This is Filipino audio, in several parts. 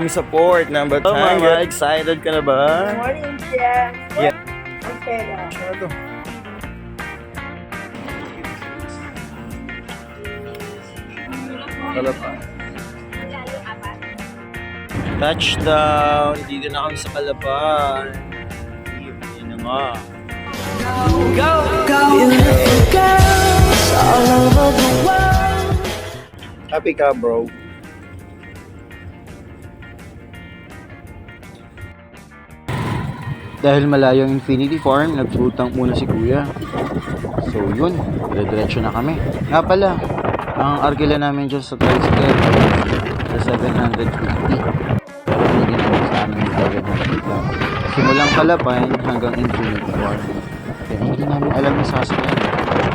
kami sa port ng Batangas. Excited ka na ba? Good morning, Jeff. Yeah. Okay lang. Ano to? Kalapan. Touchdown! Dito na kami sa Kalapan. Yun na nga. Go! Go! Girls all over the world. Happy ka, bro. Dahil malayo ang Infinity Farm, nagfutang muna si Kuya. So yun, dire-diretso na kami. Nga pala, ang arkila namin dyan sa tricycle sa 750. Pero hindi namin sa amin yung 700 simulang Kalapan hanggang Infinity Farm. Kaya hindi namin alam yung sasakyan.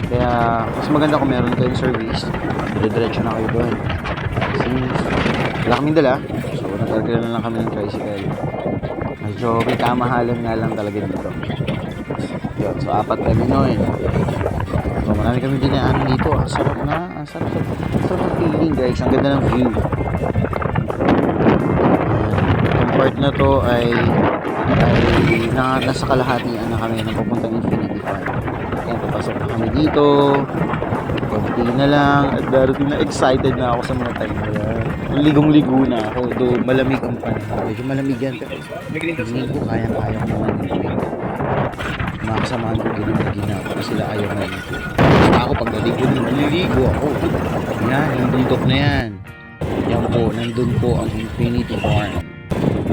Kaya mas maganda kung meron kayong service, dire-diretso na kayo doon. Since wala kaming dala, so nag-arkila na lang kami ng tricycle. Medyo may kamahalan nga lang talaga dito. Yun, so 4 kami noon. So marami kami dinaanan dito. Ang sarap na. Ang sarap ng feeling, guys. Ang ganda ng view. Yung part na to ay nasa kalahatian na kami na papuntang Infinity Farm. Kaya papasok na kami dito. Konti na lang. At darating na excited na ako sa mga time na yan. Ligong-ligo na ako. Doon malamig ang panahon. Medyo malamig yan. Hindi ko kaya-kaya ko naman dito. Mga kasamahan ko ginagawa ko sila ayaw na dito. Basta ako pagdating ko nililigo ako. Yan, yung bundok na yan. Yan po, nandun po ang Infinity Farm.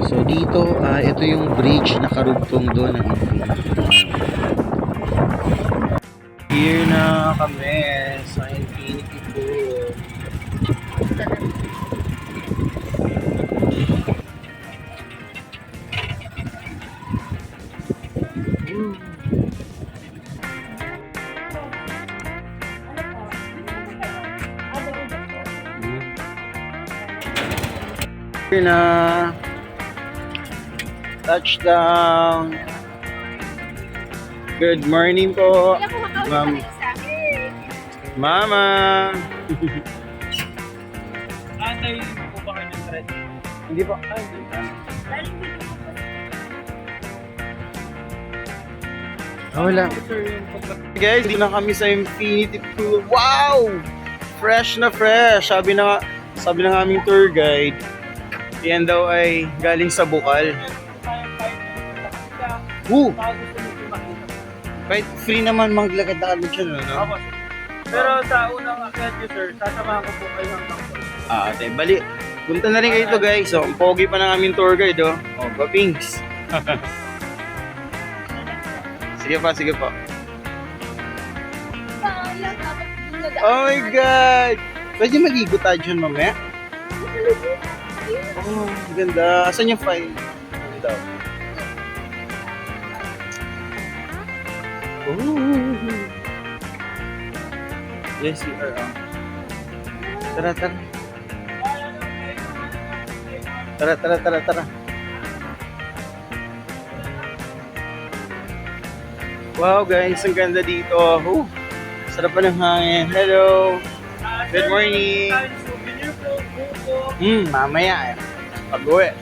So dito, ito yung bridge na karugtong doon ng Infinity Farm. Here na kami sa Infinity Pool. Here na. Touchdown. Good morning po. Ma'am. Mama. Antay po ba kayo ng thread? Hindi po. Wala. Guys, hindi na kami sa Infinity Pool. Wow! Fresh na fresh. Sabi ng aming tour guide, yan daw ay galing sa Bukal. Woo! Kahit free naman maglakad-lakad siya, no? Pero sa unang akyat nyo, sir, sasamahan ko po kayo hanggang po. Ate, bali. Punta na rin kayo to, guys. So, ang pogi pa ng aming tour guide, oh. Oh, papings. Sige pa, sige pa. Oh my God! Pwede maligo tayo dyan mamaya? Oh, ganda. Asan yung file? Ano daw? Oh. Yes, you are. Tara, tara. Tara, tara, tara, tara. Wow, guys, ang ganda dito. Oh, sarap pa ng hangin. Hello. Good morning. Souvenir po, buko. Mamaya. Pag-uwi.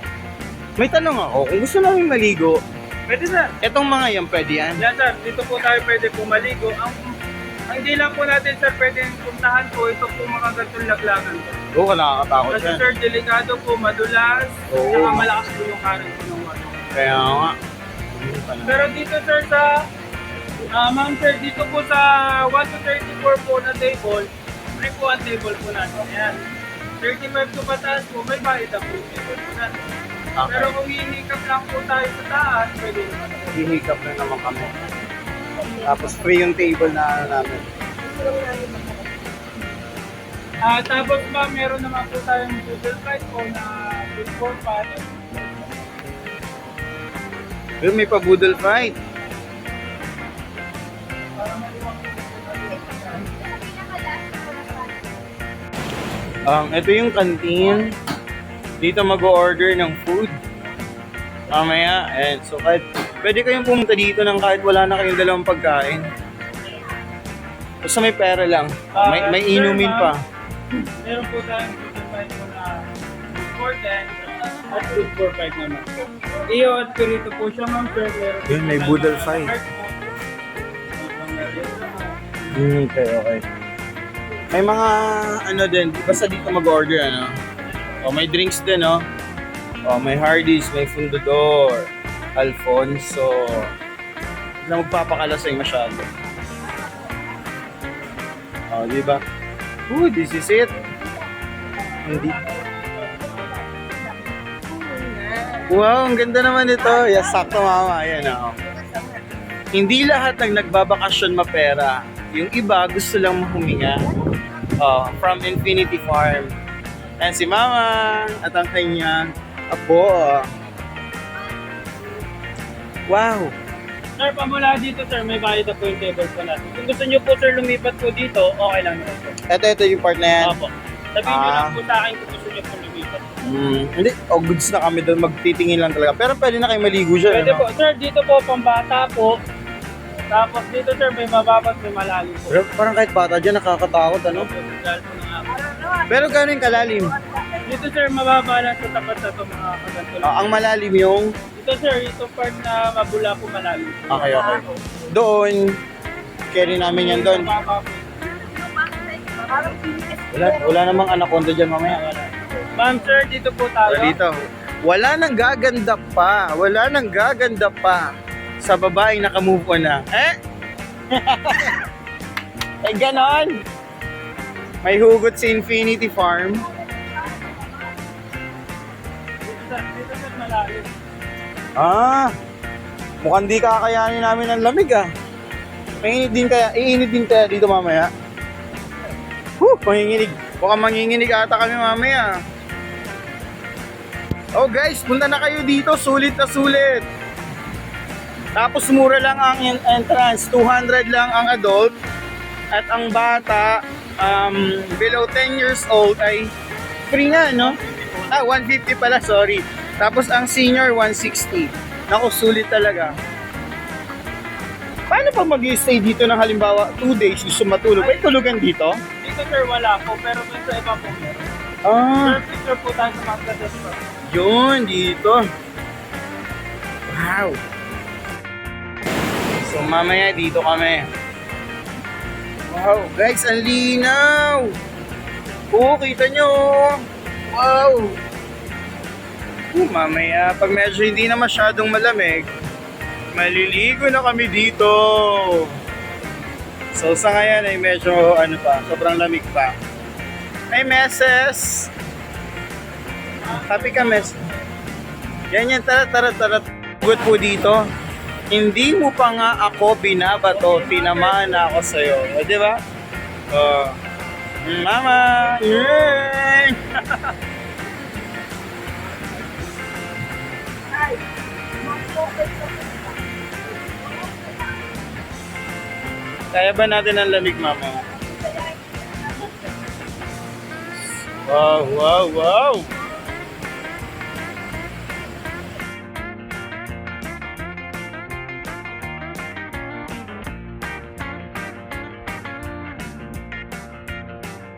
May tanong ako, kung gusto namin maligo, Pwede sir. etong mga yan, pwede yan? Yan sir, dito po tayo pwede po maligo. Ang hindi lang po natin sir pwede puntahan po, ito po mga gantong laglagan po. Oo, nakakatakot Kasi yan. sir, delikado po, madulas, Oo. saka malakas po yung current po ng water. Kaya nga. Pero dito sir sa, ma'am sir, dito po sa 1 to 34 po na table, free po ang table po natin. Ayan. 35 to pataas po, may bayad ang po yung table po natin. Okay. Pero kung hihikap lang po tayo sa taas, pwede naman po. Hihikap na naman kami. Tapos free yung table na namin. Tapos ba, meron naman po tayong Google Fight po na good for fun. Pero may pa-boodle fight. Ito yung canteen. Dito mag-order ng food. Mamaya. And so kahit pwede kayong pumunta dito ng kahit wala na kayong dalawang pagkain. Basta may pera lang. May inumin pa. Meron po tayong Google Fight po na good for 10. At good for 5 naman. Iyo at pirito po siya, ma'am, sir. Meron Yun, may Boodle Fight. Okay. May mga ano din, basta dito mag-order ano. O may drinks din no. O may Hardee's, may Fundador, Alfonso. Hindi na magpapakalasay masyado. O, di ba? Ooh, this is it. Hindi. Wow, ang ganda naman ito. Yes, sakto mama. Ayan o. Hindi lahat ng nagbabakasyon mapera. Yung iba gusto lang huminga. From Infinity Farm. And si Mama at ang kanyang apo. Wow! Sir, pamula dito, sir, may bayad na po yung table po natin. Kung gusto nyo po, sir, lumipat po dito, okay lang naman po. Ito yung part na yan. Opo. Sabihin nyo lang po sa akin kung gusto nyo po lumipat. Hindi, goods na kami doon. Magtitingin lang talaga. Pero pwede na kayo maligo dyan. Pwede ano? po. Sir, dito po, pambata po. Tapos dito, sir, may mababa at may malalim po. Pero parang kahit bata dyan, nakakatakot ano? Opo, dahil po ng ako. Pero gano'n yung kalalim? Dito, sir, mababa lang sa tapat na ito mga kaganto lang. Ang malalim yung... Ito, sir, itong part na mabula po malalim. Okay. Doon, carry namin yan doon. Mababa po. Wala namang anaconda dyan mamaya. Ma'am, sir, dito po tayo. Dito. Wala nang gaganda pa. Wala nang gaganda pa sa babaeng naka-move on na. Eh ganon. May hugot si Infinity Farm. Dito, sir, malalim. Mukhang di kakayanin namin ang lamig Iinit din kaya dito mamaya. Manginginig. Mukhang manginginig ata kami mamaya. Oh guys, punta na kayo dito. Sulit na sulit. Tapos mura lang ang entrance. 200 lang ang adult. At ang bata, below 10 years old ay free nga, no? 150 pala, sorry. Tapos ang senior, 160. Naku, sulit talaga. Paano pa mag-stay dito ng halimbawa 2 days gusto matulog? May tulugan dito? Dito, sir, wala po. Pero dun sa iba po meron. Sir, picture po tayo sa Bangladesh po. Yun, dito. Wow. So mamaya dito kami. Wow, guys, ang linaw. Kita nyo. Wow. Mamaya, pag medyo hindi na masyadong malamig, maliligo na kami dito. So sa ngayon ay medyo sobrang lamig pa. May meses. Happy ka, mes. Yan, tara. Good po dito. Hindi mo pa nga ako binabato, tinamaan na ako sa'yo. O, di ba? Mama! Yay! Kaya ba natin ang lamig, mama? Wow!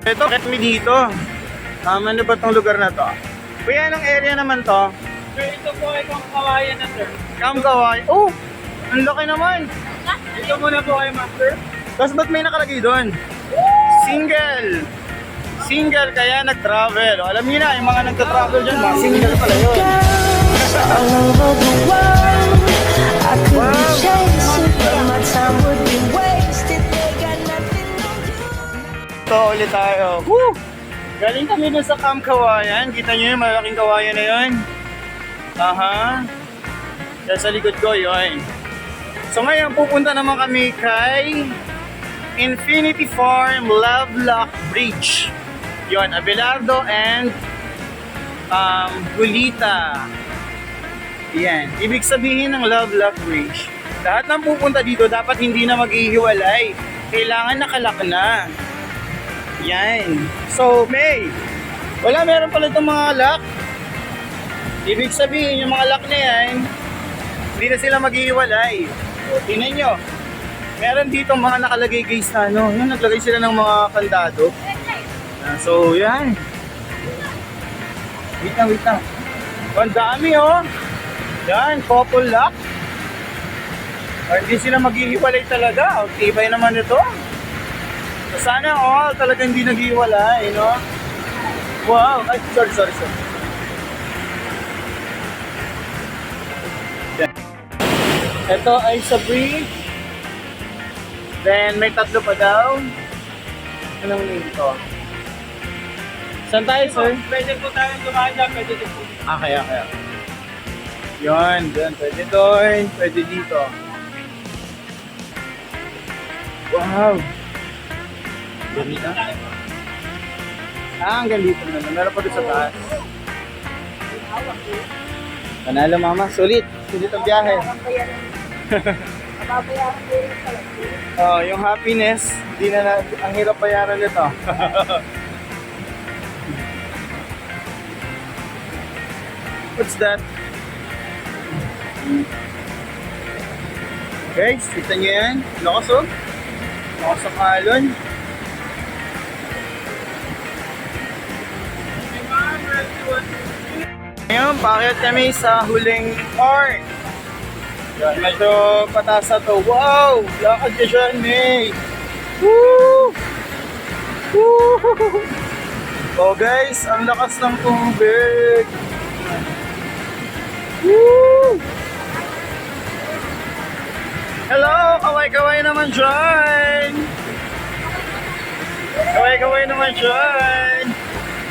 Ito, kami dito. Ano ba tong lugar na to? Kuya, anong area naman to? Sir, ito po ay Kawayan na, sir. Kamkaway. Oh! Ang laki naman! Ito muna po kayo, master. Tapos ba't may nakalagay doon? Single, kaya nag-travel. Alam niyo na, yung mga nagta-travel dyan, mga single pala yun. Girls all over the world. I could be chasing, but my time would be wasted. They got nothing on you. Ito ulit tayo. Woo! Galing kami dun sa Camp Kawayan. Kita nyo yung malaking kawayan na yun? Yan sa likod ko yun. So ngayon pupunta naman kami kay Infinity Farm Lovelock Bridge. Yun, Abelardo and Gulita. Yan. Ibig sabihin ng Lovelock Bridge, lahat ng pupunta dito dapat hindi na maghihiwalay. Kailangan nakalak na. Yan. So, meron pala itong mga lock. Ibig sabihin, yung mga lock na yan, hindi na sila maghihiwalay. So, tingnan nyo. Meron dito mga nakalagay guys na Yan, naglagay sila ng mga kandado. So, yan. Wait lang. Ang dami oh. Yan, couple lock. Hindi sila maghihiwalay talaga. Ang tibay naman ito. Sana all talaga hindi naghihiwalay, no? Wow. Ay, sorry. Yan. Ito ay Sabri. Then may tatlo pa daw. Anong name to? Saan tayo, sir? Pwede po tayong dumaan dyan, pwede din po. Kaya. Yun, dyan. Pwede doon, pwede dito. Wow! Ganito? Hanggang dito naman. Meron pa doon sa taas. Panalo, mama. Sulit ang biyahe. Mababayaran ko rin pala. Oh, yung happiness, di na ang hirap bayaran nito. What's that? Guys, kita nyo yan? Lakas oh. Lakas ang alon. Ngayon, bakit kami sa huling part? Yan, medyo patasa to. Wow! Lakad ka dyan, May! Woo! Woo! Oh guys, ang lakas ng tubig! Woo! Hello! Kaway-kaway naman dyan! Kaway-kaway naman dyan!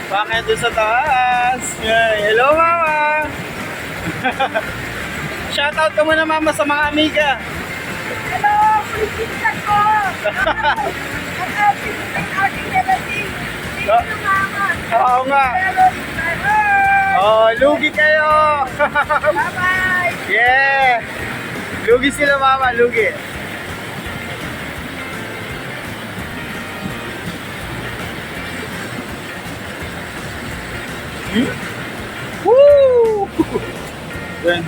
Bakit doon sa taas? Yay. Hello, mama! Shoutout ka muna, mama, sa mga amiga! Hello! Pulisinta ko! Ang ating relative! Thank you, mama! Oo nga! Oh, lugi kayo! Bye-bye! Yeah! Lugi sila, mama, lugi! Woo! Yan.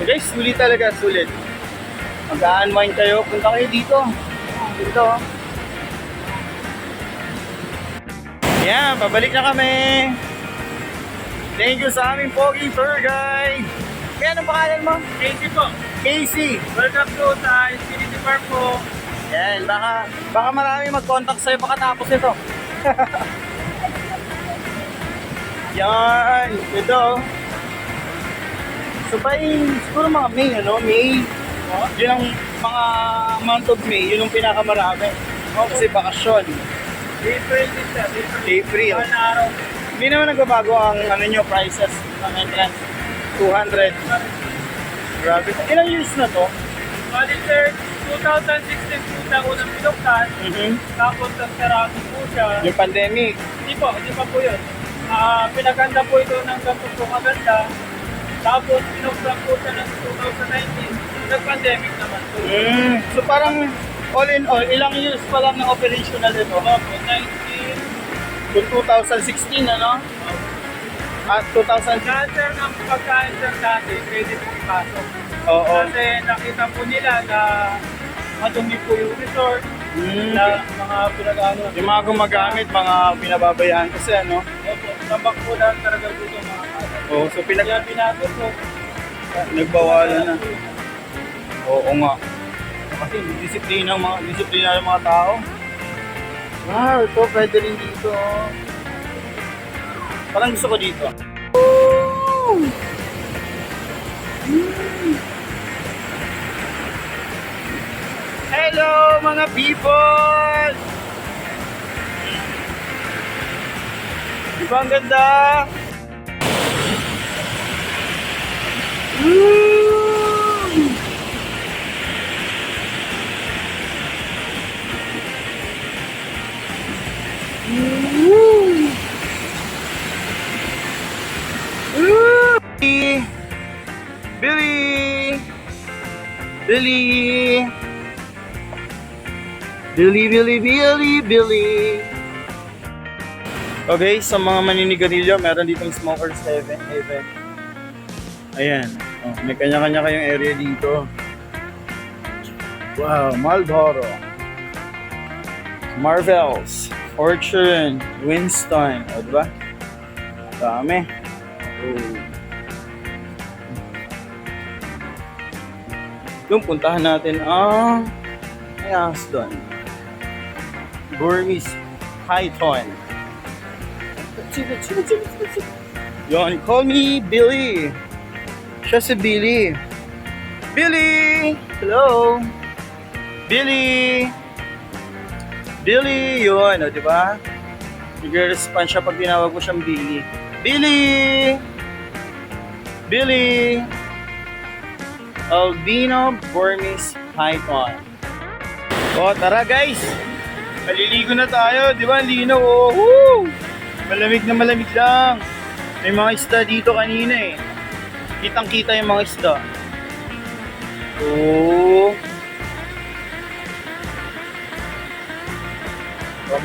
Okay, sulit talaga, sulit. Mag-unwind kayo, punta kayo dito. Dito. Yan, pabalik na kami. Thank you sa aming pogi tour guide. Kaya anong pangalan mo? Casey po. Casey. Welcome to sa Infinity Park po. Yan, baka marami mag-contact sa'yo pagkatapos ito. Yan, ito. So by siguro mga May, ano? May. Yun ang mga month of May, yun ang pinakamarami. Kasi bakasyon. April din siya. April. One araw. Hindi naman nagbabago ang ano nyo, prices ng entrance. 200. Grabe. Ilang years na to? Bali sir, 2016 po siya unang pinuksan. Tapos nag-therapy po siya. Yung pandemic. Hindi pa po yun. Pinaganda po ito ng ganito po maganda. Tapos pinuksan po siya ng 2019. Nag-pandemic naman po. So parang all in all, ilang years pa lang ng operational ito? Opo, 19. Kung 2016, ano? At 2016. Cancer ng pagkain sir dati, pwede po ipasok. Oo. Kasi nakita po nila na madumi po yung resort, na mga pinag-ano. Yung mga gumagamit, mga pinababayaan kasi ano? Opo, nabak po lahat talaga dito mga kasal. Oo, so Kaya binago po. nagbawalan na. Oo nga. Kasi disiplina ng mga tao. Wow, ito pwede rin dito. Parang gusto ko dito. Woo! Hello mga people! Di ba ang ganda? Woo! Woo! Woo! Billy! Billy! Billy! Okay, sa mga maninigarilyo, meron ditong smokers heaven. Ayan. Oh, may kanya-kanya kayong area dito. Wow, Marlboro. Marvels. Fortune, Winston, o diba? Dami. Oh. Yung puntahan natin ang ayos doon. Burmese Python. Yon, call me Billy. Siya si Billy. Billy! Hello! Billy! Billy! Yun, o diba? Nag-respond siya pag tinawag mo siyang Billy. Billy! Billy! Albino Burmese Python. O, tara guys! Maliligo na tayo, di ba? Linaw, oh! Woo! Malamig na malamig lang. May mga isda dito kanina eh. Kitang-kita yung mga isda. Oh! So,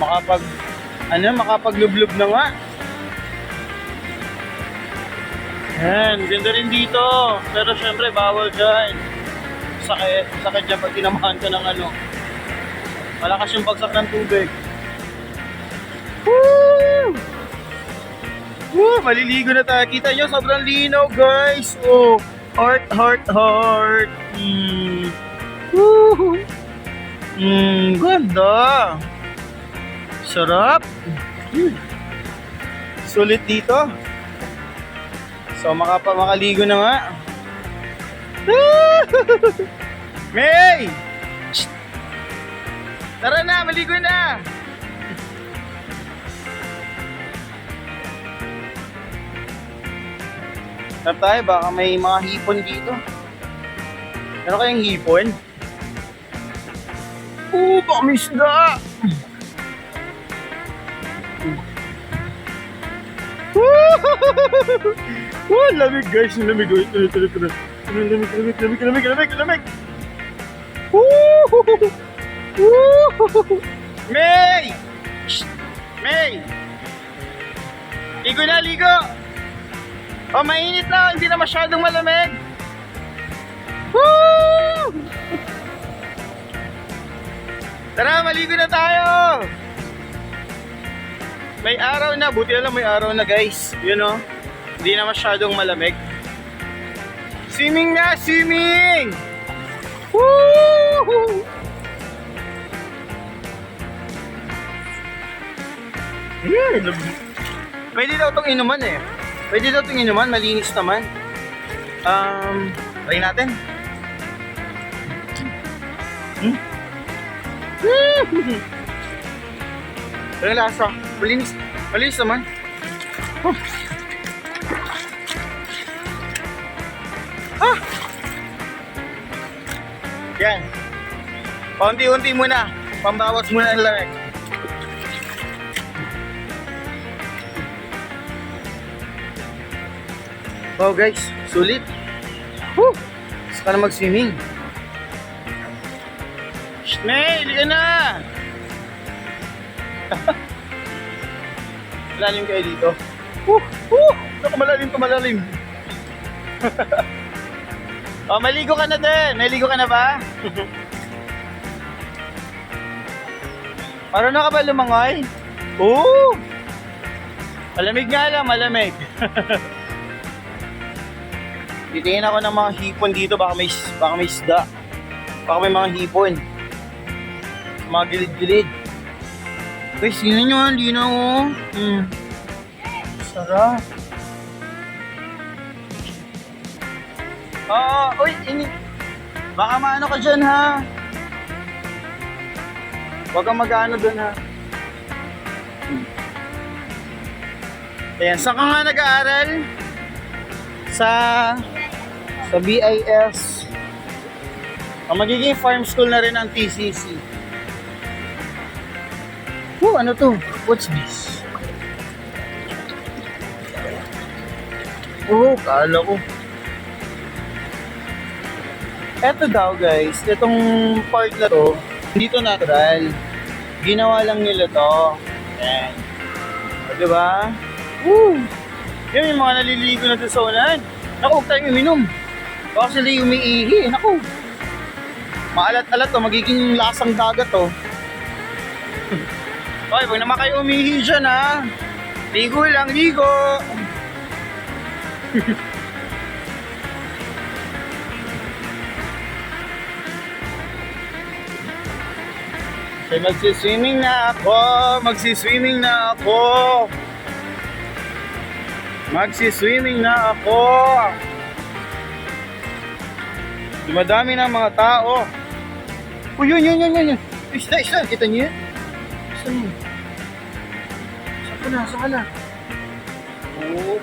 makapaglublub na nga. Yan, ganda rin dito. Pero syempre, bawal dyan. Sakit dyan pag tinamahan ka ng ano. Malakas yung bagsak ng tubig. Woo! Woo! Maliligo na tayo. Kita nyo, sobrang linaw, guys. Oh, heart, heart, heart. Woo! Ganda. Sarap. Sulit dito. So, makaligo na nga. May! Shh! Tara na, maligo na! Tara tayo, baka may mga hipon dito. Ano kayang hipon? Baka may isda! Lamig guys, lamig. Lamig. May! Shh! May! Ligo na, ligo! Oh, mainit lang, hindi na masyadong malamig. Woo! Tara, maligo na tayo! May araw na, buti na lang may araw na guys. Yun o, hindi na masyadong malamig. Swimming na, swimming! Woo! Pwede daw itong inuman eh. Pwede daw itong inuman, malinis naman. Try natin. Ano lasa? Malinis. Malinis naman. Oh. Ah! Yan. Paunti-unti muna. Pambawas muna ang lamig. Wow guys, sulit. Woo! Gusto ka na mag-swimming. Shh, May! Hindi ka na! Malalim kayo dito. Naku, malalim. Oh, maligo ka na din. Maligo ka na ba? Marunong ka ba lumangoy? Oo! Malamig nga lang, malamig. Titingin ako ng mga hipon dito, baka may isda. Baka may mga hipon. Mga gilid-gilid. Guys, yun nyo, hindi na oh. Sarap. Uy, baka maano ka dyan ha. Huwag kang mag-ano dun ha. Ayan, saan ka nga nag-aaral? Sa BIS. Magiging farm school na rin ang TCC. Ano to? What's this? Kala ko. Eto daw guys, itong part na to, hindi to natural. Ginawa lang nila to. Ayan. Diba? Yan yung mga naliligo na doon sa unahan. Naku, huwag tayong uminom. Baka sila yung umiihi. Naku. Maalat-alat to, magiging lasang dagat to. Hoy, wag naman kayo umihi dyan ha. Ligo lang, ligo. So, magsiswimming na ako. Magsiswimming na ako. Magsiswimming na ako. Dumadami na mga tao. Uy, yun. Isda. Kita niyo yun? Saan yun? Saan ka na? Oo.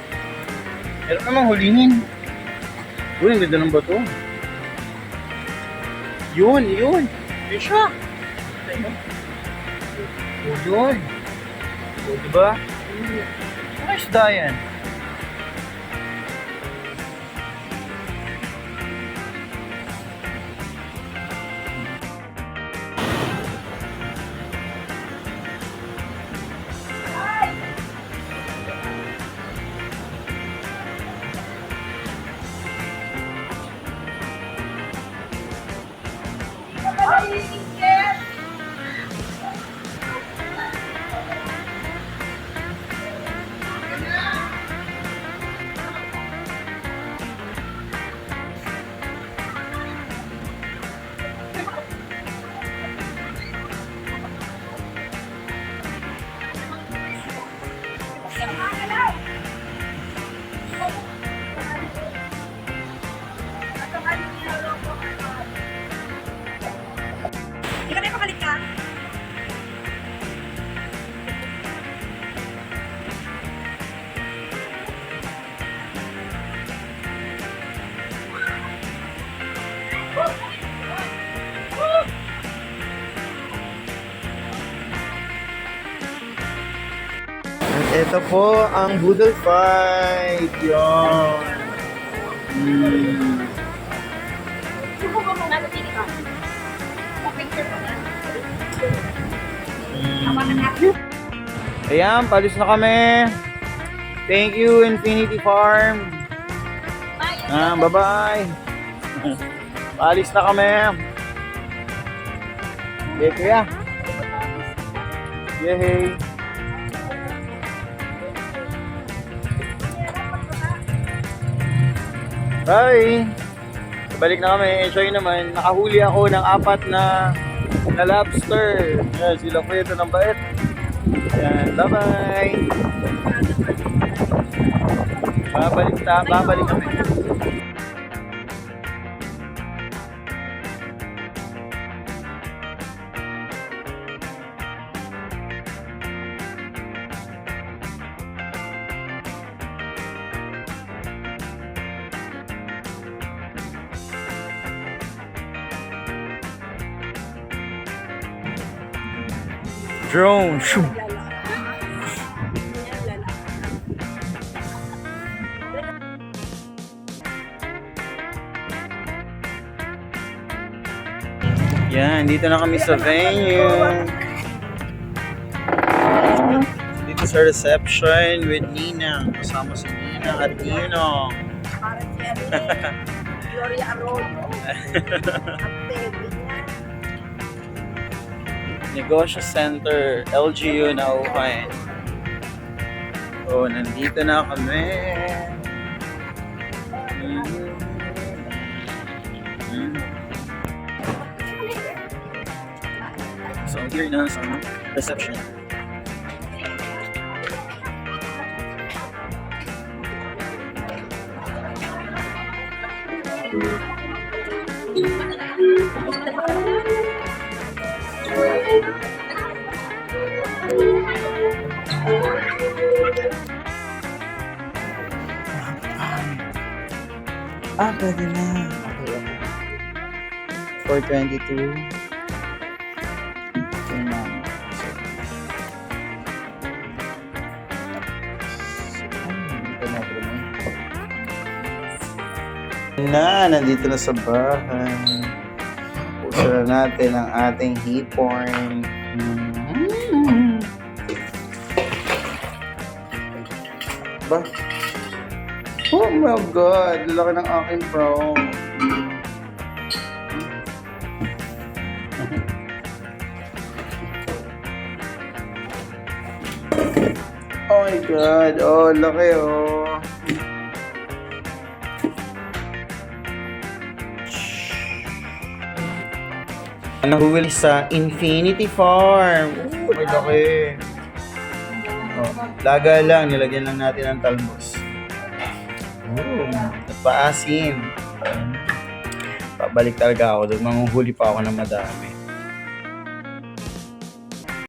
Meron namang hulingin. Uy, ang ganda ng bato. Yun. Yun siya. Yun. O, diba? Ano isda yan? Ikaw na pabalik ka. Ito po ang Boodle Fight. Yun. Suko mo muna sa tili ka. Picture ko na. Hawakan natin. Ayan, palis na kami. Thank you, Infinity Farm. Bye-bye. Palis na kami. Okay, kuya. Yay. Bye! Balik na kami. Enjoy naman. Nakahuli ako ng 4 na lobster. Yan, sila po ito ng bait. Yan, bye-bye! Babalik kami. Drone, shoom. Yan, dito na kami sa venue. Dito sa reception with Nina. Kasama si Nina at Nino. Parang si Gloria Arroyo. Negosyo Center, LGU na Nauhan. So, nandito na kami. So, here na sa reception. Pwede na. Okay. 422. Okay na. Nandito na sa bahay. Puso na natin ang ating hipon. Ba? Oh my God! Laki ng aking prawn. my God. Oh, laki oh. Nahuhuli sa Infinity Farm. May laki. Oh, laga lang. Nilagyan lang natin ng talbos. At paasim. Pabalik talaga ako doon. Manguhuli pa ako ng madami.